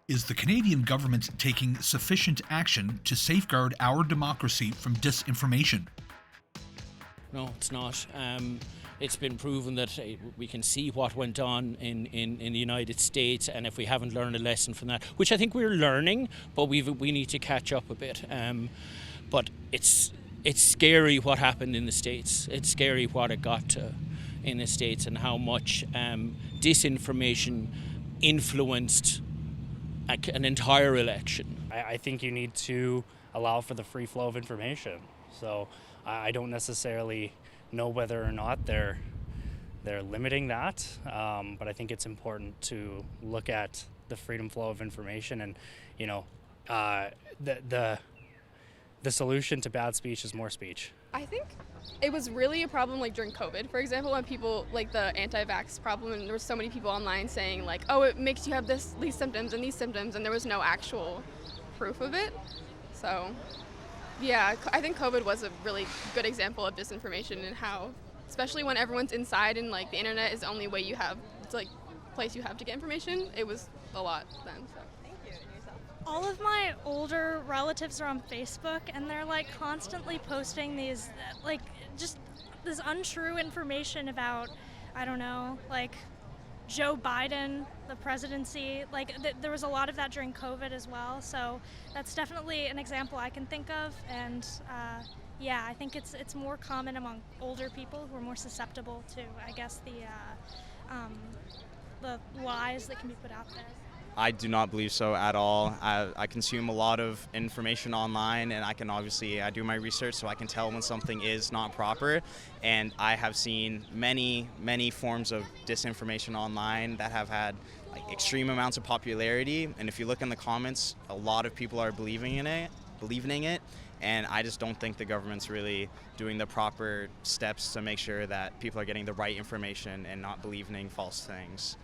Is the Canadian government taking sufficient action to safeguard our democracy from disinformation? No, it's not. It's been proven that we can see what went on in the United States, and if we haven't learned a lesson from that, which I think we're learning, but we need to catch up a bit. But it's scary what happened in the States. It's scary what it got to in the States and how much disinformation influenced an entire election. I think you need to allow for the free flow of information. So I don't necessarily know whether or not they're limiting that, but I think it's important to look at the freedom flow of information, and the solution to bad speech is more speech. I think it was really a problem like during COVID, for example, when people, like the anti-vax problem, and there were so many people online saying like, oh, it makes you have these symptoms, and there was no actual proof of it. So yeah, I think COVID was a really good example of disinformation, and how, especially when everyone's inside and like the internet is the only way you have, it's like place you have to get information, it was a lot then. So. All of my older relatives are on Facebook, and they're like constantly posting these like just this untrue information about, I don't know, like Joe Biden, the presidency. Like there was a lot of that during COVID as well. So that's definitely an example I can think of. And yeah, I think it's more common among older people who are more susceptible to, I guess, the lies that can be put out there. I do not believe so at all. I consume a lot of information online, and I do my research, so I can tell when something is not proper. And I have seen many forms of disinformation online that have had like extreme amounts of popularity. And if you look in the comments, a lot of people are believing in it. And I just don't think the government's really doing the proper steps to make sure that people are getting the right information and not believing false things.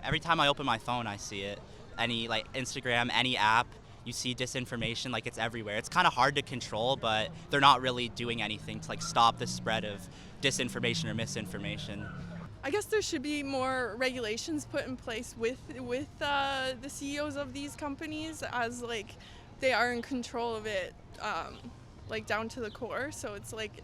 Every time I open my phone, I see it. Any like Instagram, any app, you see disinformation, like it's everywhere. It's kind of hard to control, but they're not really doing anything to like stop the spread of disinformation or misinformation. I guess there should be more regulations put in place with the CEOs of these companies, as like they are in control of it, like down to the core. So it's like,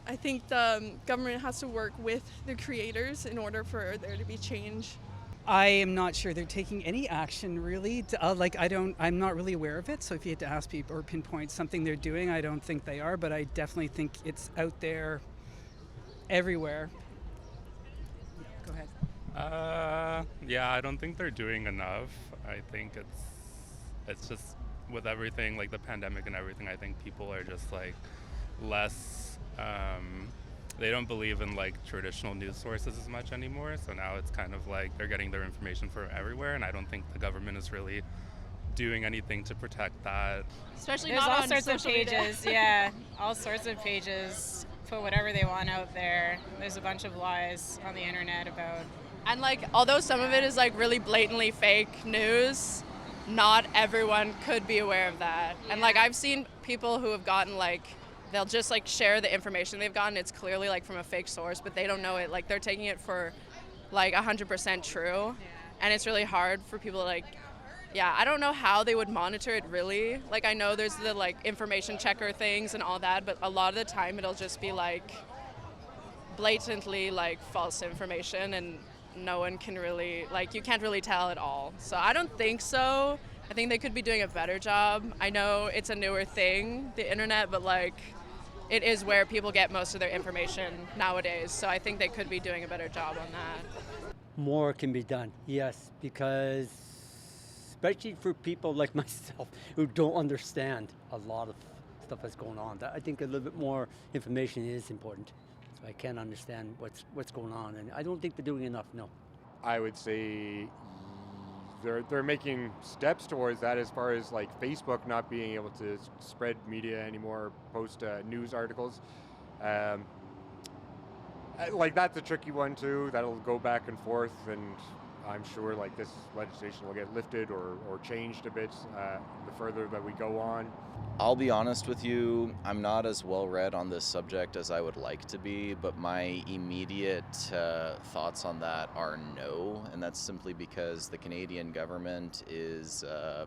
I think the government has to work with the creators in order for there to be change. I am not sure they're taking any action really. I'm not really aware of it. So if you had to ask people or pinpoint something they're doing, I don't think they are, but I definitely think it's out there everywhere. Go ahead. Yeah, I don't think they're doing enough. I think it's just with everything, like the pandemic and everything, I think people are just like less, they don't believe in like traditional news sources as much anymore. So now it's kind of like they're getting their information from everywhere, and I don't think the government is really doing anything to protect that. Especially There's not all on sorts of social pages, media. yeah, all sorts of pages, put whatever they want out there. There's a bunch of lies on the internet about. And like, although some of it is like really blatantly fake news, not everyone could be aware of that. Yeah. And like, I've seen people who have gotten like, they'll just like share the information they've gotten. It's clearly like from a fake source, but they don't know it. Like they're taking it for like 100% true. Yeah. And it's really hard for people to like, yeah, I don't know how they would monitor it really. Like I know there's the like information checker things and all that, but a lot of the time it'll just be like blatantly like false information, and no one can really, like you can't really tell at all. So I don't think so. I think they could be doing a better job. I know it's a newer thing, the internet, but like it is where people get most of their information nowadays. So I think they could be doing a better job on that. More can be done, yes, because especially for people like myself who don't understand a lot of stuff that's going on, I think a little bit more information is important. So I can understand what's going on, and I don't think they're doing enough, no. I would say they're making steps towards that, as far as like Facebook not being able to spread media anymore, post news articles. Like that's a tricky one too. That'll go back and forth, and I'm sure like this legislation will get lifted or changed a bit the further that we go on. I'll be honest with you, I'm not as well read on this subject as I would like to be, but my immediate thoughts on that are no, and that's simply because the Canadian government is a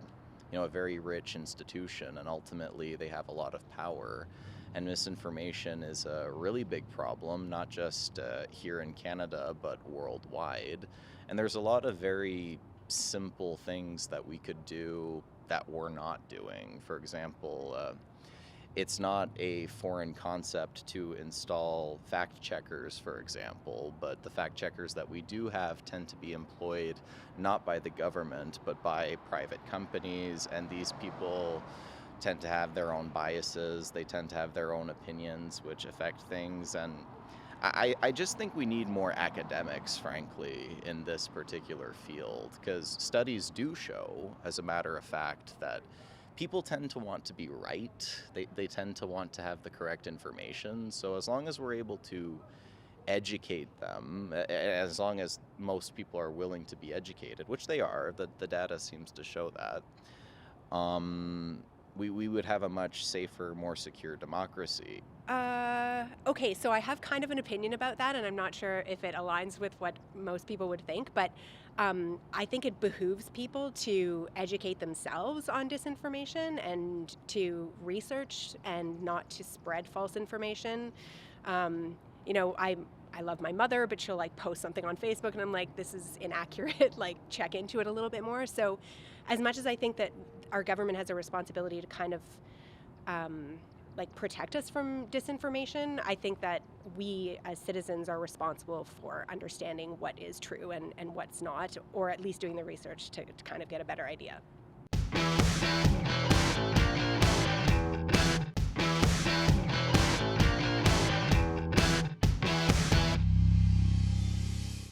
very rich institution, and ultimately they have a lot of power. And misinformation is a really big problem, not just here in Canada, but worldwide. And there's a lot of very simple things that we could do that we're not doing. For example, it's not a foreign concept to install fact checkers, for example, but the fact checkers that we do have tend to be employed not by the government, but by private companies, and these people tend to have their own biases, they tend to have their own opinions, which affect things, and I just think we need more academics, frankly, in this particular field, because studies do show, as a matter of fact, that people tend to want to be right. They tend to want to have the correct information. So as long as we're able to educate them, as long as most people are willing to be educated, which they are, the data seems to show that, we would have a much safer, more secure democracy. Okay, so I have kind of an opinion about that, and I'm not sure if it aligns with what most people would think, but I think it behooves people to educate themselves on disinformation and to research and not to spread false information. I love my mother, but she'll post something on Facebook and I'm like, this is inaccurate, check into it a little bit more. So as much as I think that our government has a responsibility to kind of protect us from disinformation, I think that we as citizens are responsible for understanding what is true and what's not, or at least doing the research to kind of get a better idea.